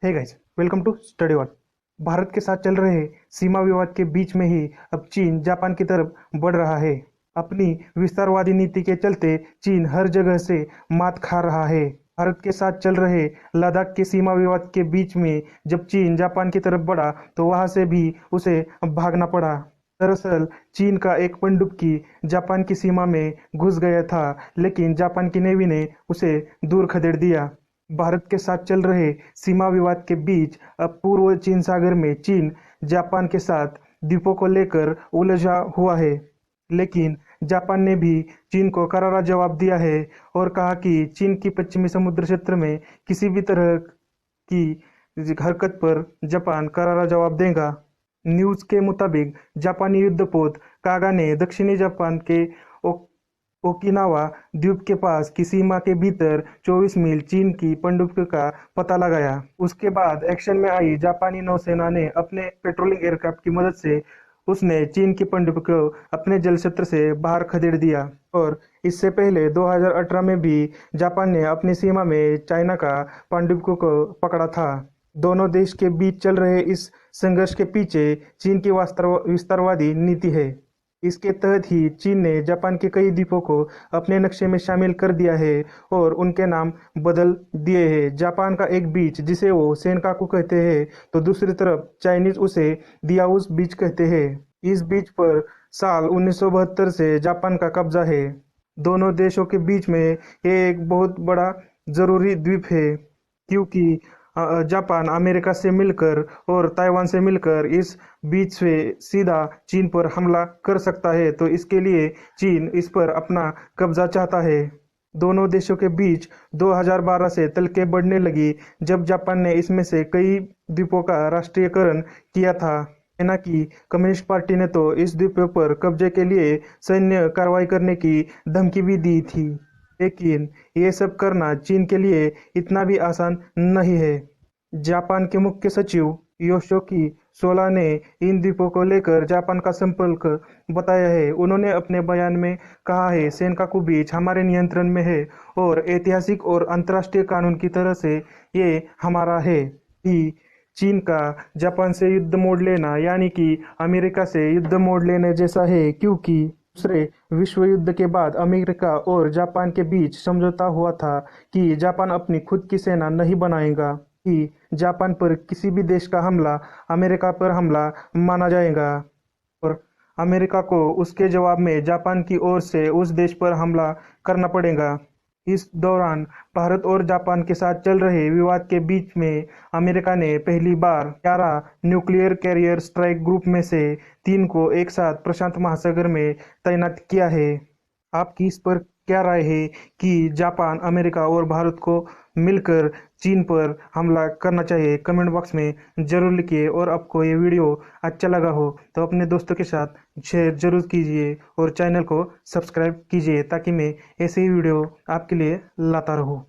Hey guys, welcome to Study Wall. Bharat के साथ चल रहे सीमा विवाद के बीच में ही अब चीन जापान की तरफ बढ़ रहा है। अपनी विस्तारवादी नीति के चलते चीन हर जगह से मात खा रहा है। भारत के साथ चल रहे लद्दाख के सीमा विवाद के बीच में जब चीन जापान की तरफ बढ़ा तो वहां से भी उसे भागना पड़ा। दरअसल चीन का एक पनडुब्बी जापान की सीमा में घुस गया था, लेकिन जापान की नेवी ने उसे दूर खदेड़ दिया। भारत के साथ चल रहे सीमा विवाद के बीच अब पूर्व चीन सागर में चीन जापान के साथ द्वीपों को लेकर उलझा हुआ है। लेकिन जापान ने भी चीन को करारा जवाब दिया है और कहा कि चीन की पश्चिमी समुद्र क्षेत्र में किसी भी तरह की हरकत पर जापान करारा जवाब देगा। न्यूज के मुताबिक जापानी युद्धपोत कागा ने दक्षिणी जापान के ओकिनावा द्वीप के पास की सीमा के भीतर 24 मील चीन की पनडुब्बी का पता लगाया। उसके बाद एक्शन में आई जापानी नौसेना ने अपने पेट्रोलिंग एयरक्राफ्ट की मदद से उसने चीन की पनडुब्बी को अपने जल क्षेत्र से बाहर खदेड़ दिया। और इससे पहले 2018 में भी जापान ने अपनी सीमा में चाइना का पनडुब्बी को पकड़ा था। दोनों देश के बीच चल रहे इस संघर्ष के पीछे चीन की विस्तारवादी नीति है। इसके तहत ही चीन ने जापान के कई द्वीपों को अपने नक्शे में शामिल कर दिया है और उनके नाम बदल दिए हैं। जापान का एक बीच जिसे वो सेनकाकू कहते हैं तो दूसरी तरफ चाइनीज उसे दियाओस बीच कहते हैं। इस बीच पर साल 1972 से जापान का कब्जा है। दोनों देशों के बीच में ये एक बहुत बड़ा जरूरी द्वीप है, क्योंकि जापान अमेरिका से मिलकर और ताइवान से मिलकर इस बीच से सीधा चीन पर हमला कर सकता है। तो इसके लिए चीन इस पर अपना कब्जा चाहता है। दोनों देशों के बीच 2012 से तलके बढ़ने लगी जब जापान ने इसमें से कई द्वीपों का राष्ट्रीयकरण किया था। चाइना की कम्युनिस्ट पार्टी ने तो इस द्वीपों पर कब्जे के लिए सैन्य कार्रवाई करने की धमकी भी दी थी। लेकिन ये सब करना चीन के लिए इतना भी आसान नहीं है। जापान के मुख्य सचिव योशिकी सोला ने इन द्वीपों को लेकर जापान का संपर्क बताया है। उन्होंने अपने बयान में कहा है, सेनकाकू बीच हमारे नियंत्रण में है और ऐतिहासिक और अंतर्राष्ट्रीय कानून की तरह से ये हमारा है। ही चीन का जापान से युद्ध मोड़ लेना यानी कि अमेरिका से युद्ध मोड़ लेने जैसा है, क्योंकि दूसरे विश्व युद्ध के बाद अमेरिका और जापान के बीच समझौता हुआ था कि जापान अपनी खुद की सेना नहीं बनाएगा, कि जापान पर किसी भी देश का हमला अमेरिका पर हमला माना जाएगा और अमेरिका को उसके जवाब में जापान की ओर से उस देश पर हमला करना पड़ेगा। इस दौरान भारत और जापान के साथ चल रहे विवाद के बीच में अमेरिका ने पहली बार 11 न्यूक्लियर कैरियर स्ट्राइक ग्रुप में से 3 को एक साथ प्रशांत महासागर में तैनात किया है। आपकी इस पर क्या राय है कि जापान, अमेरिका और भारत को मिलकर चीन पर हमला करना चाहिए? कमेंट बॉक्स में जरूर लिखिए। और आपको ये वीडियो अच्छा लगा हो तो अपने दोस्तों के साथ शेयर जरूर कीजिए और चैनल को सब्सक्राइब कीजिए ताकि मैं ऐसे ही वीडियो आपके लिए लाता रहूं।